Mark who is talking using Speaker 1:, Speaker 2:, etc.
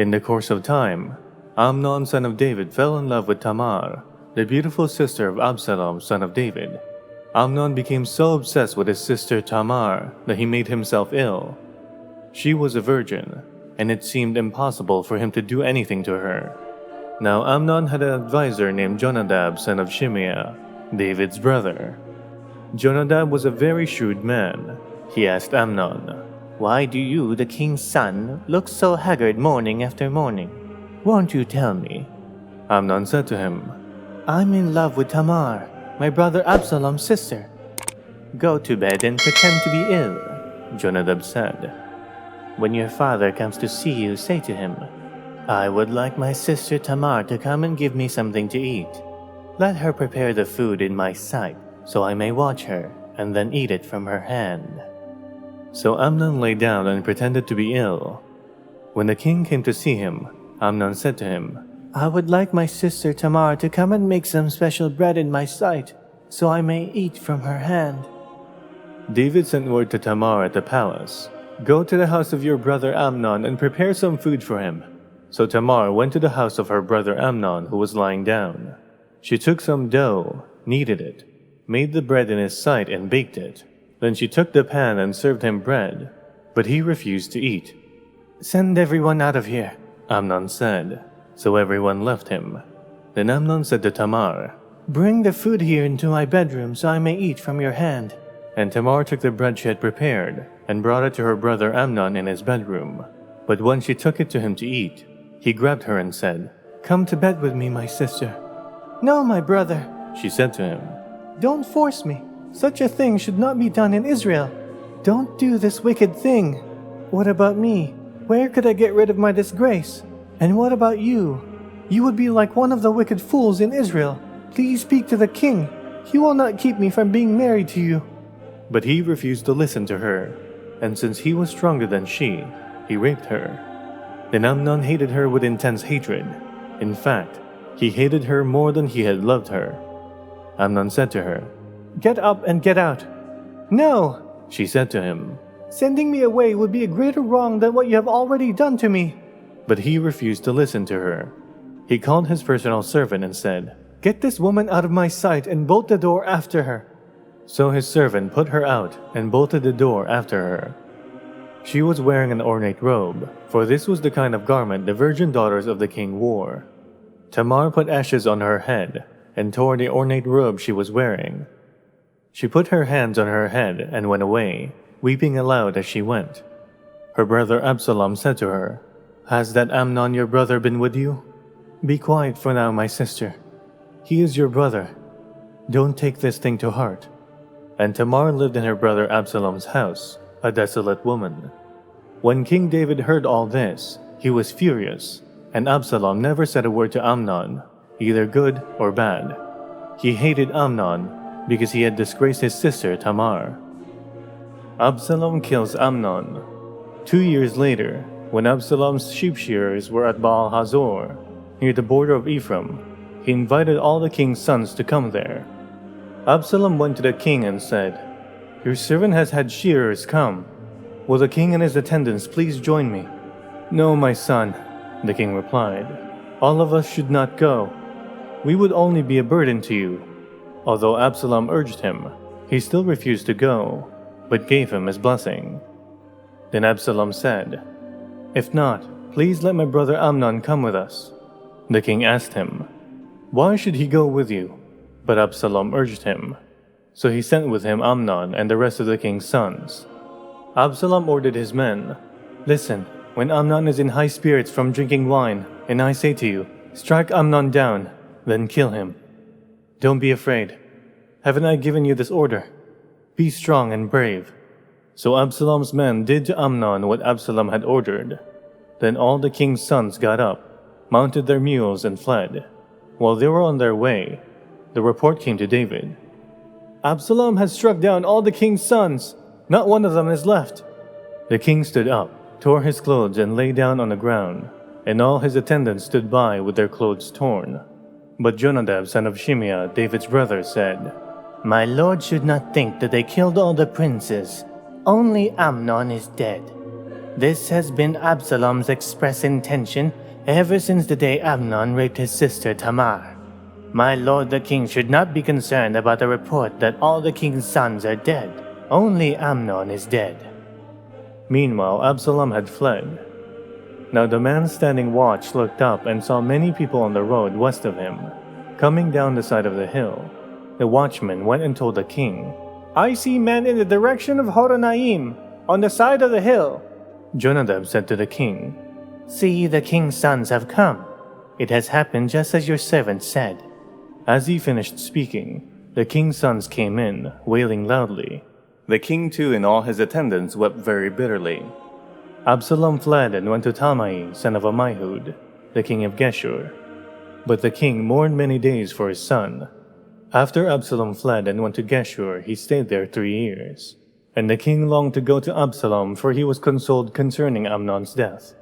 Speaker 1: In the course of time, Amnon, son of David, fell in love with Tamar, the beautiful sister of Absalom, son of David. Amnon became so obsessed with his sister Tamar that he made himself ill. She was a virgin, and it seemed impossible for him to do anything to her. Now Amnon had an advisor named Jonadab, son of Shimeah, David's brother. Jonadab was a very shrewd man. He asked Amnon,
Speaker 2: "Why do you, the king's son, look so haggard morning after morning? Won't you tell me?"
Speaker 1: Amnon said to him,
Speaker 2: "I'm in love with Tamar, my brother Absalom's sister." "Go to bed and pretend to be ill," Jonadab said. "When your father comes to see you, say to him, 'I would like my sister Tamar to come and give me something to eat. Let her prepare the food in my sight, so I may watch her and then eat it from her hand.'"
Speaker 1: So Amnon lay down and pretended to be ill. When the king came to see him, Amnon said to him,
Speaker 2: "I would like my sister Tamar to come and make some special bread in my sight, so I may eat from her hand."
Speaker 1: David sent word to Tamar at the palace, "Go to the house of your brother Amnon and prepare some food for him." So Tamar went to the house of her brother Amnon, who was lying down. She took some dough, kneaded it, made the bread in his sight and baked it. Then she took the pan and served him bread, but he refused to eat.
Speaker 2: "Send everyone out of here,"
Speaker 1: Amnon said. So everyone left him. Then Amnon said to Tamar,
Speaker 2: "Bring the food here into my bedroom so I may eat from your hand."
Speaker 1: And Tamar took the bread she had prepared and brought it to her brother Amnon in his bedroom. But when she took it to him to eat, he grabbed her and said,
Speaker 2: "Come to bed with me, my sister." "No, my brother,"
Speaker 1: she said to him.
Speaker 2: "Don't force me. Such a thing should not be done in Israel. Don't do this wicked thing. What about me? Where could I get rid of my disgrace? And what about you? You would be like one of the wicked fools in Israel. Please speak to the king. He will not keep me from being married to you."
Speaker 1: But he refused to listen to her, and since he was stronger than she, he raped her. Then Amnon hated her with intense hatred. In fact, he hated her more than he had loved her. Amnon said to her,
Speaker 2: "Get up and get out." "No,"
Speaker 1: she said to him.
Speaker 2: "Sending me away would be a greater wrong than what you have already done to me."
Speaker 1: But he refused to listen to her. He called his personal servant and said,
Speaker 2: "Get this woman out of my sight and bolt the door after her."
Speaker 1: So his servant put her out and bolted the door after her. She was wearing an ornate robe, for this was the kind of garment the virgin daughters of the king wore. Tamar put ashes on her head and tore the ornate robe she was wearing. She put her hands on her head and went away, weeping aloud as she went. Her brother Absalom said to her, "Has that Amnon your brother been with you? Be quiet for now, my sister. He is your brother. Don't take this thing to heart." And Tamar lived in her brother Absalom's house, a desolate woman. When King David heard all this, he was furious, and Absalom never said a word to Amnon, either good or bad. He hated Amnon because he had disgraced his sister Tamar. Absalom kills Amnon. 2 years later, when Absalom's sheep shearers were at Baal Hazor, near the border of Ephraim, he invited all the king's sons to come there. Absalom went to the king and said, "Your servant has had shearers come. Will the king and his attendants please join me?" "No, my son," the king replied. "All of us should not go. We would only be a burden to you." Although Absalom urged him, he still refused to go, but gave him his blessing. Then Absalom said, "If not, please let my brother Amnon come with us." The king asked him, "Why should he go with you?" But Absalom urged him. So he sent with him Amnon and the rest of the king's sons. Absalom ordered his men, "Listen, when Amnon is in high spirits from drinking wine, and I say to you, 'Strike Amnon down,' then kill him. Don't be afraid. Haven't I given you this order? Be strong and brave." So Absalom's men did to Amnon what Absalom had ordered. Then all the king's sons got up, mounted their mules, and fled. While they were on their way, the report came to David, "Absalom has struck down all the king's sons. Not one of them is left." The king stood up, tore his clothes, and lay down on the ground, and all his attendants stood by with their clothes torn. But Jonadab, son of Shimeah, David's brother, said,
Speaker 2: "My lord should not think that they killed all the princes. Only Amnon is dead." This has been Absalom's express intention ever since the day Amnon raped his sister Tamar. My lord the king should not be concerned about a report that all the king's sons are dead. Only Amnon is dead."
Speaker 1: Meanwhile, Absalom had fled. Now the man standing watch looked up and saw many people on the road west of him, coming down the side of the hill. The watchman went and told the king,
Speaker 3: "I see men in the direction of Horonaim, on the side of the hill."
Speaker 1: Jonadab said to the king,
Speaker 2: "See, the king's sons have come. It has happened just as your servant said."
Speaker 1: As he finished speaking, the king's sons came in, wailing loudly. The king too and all his attendants wept very bitterly. Absalom fled and went to Talmai, son of Ammihud, the king of Geshur. But the king mourned many days for his son. After Absalom fled and went to Geshur, he stayed there 3 years. And the king longed to go to Absalom, for he was consoled concerning Amnon's death.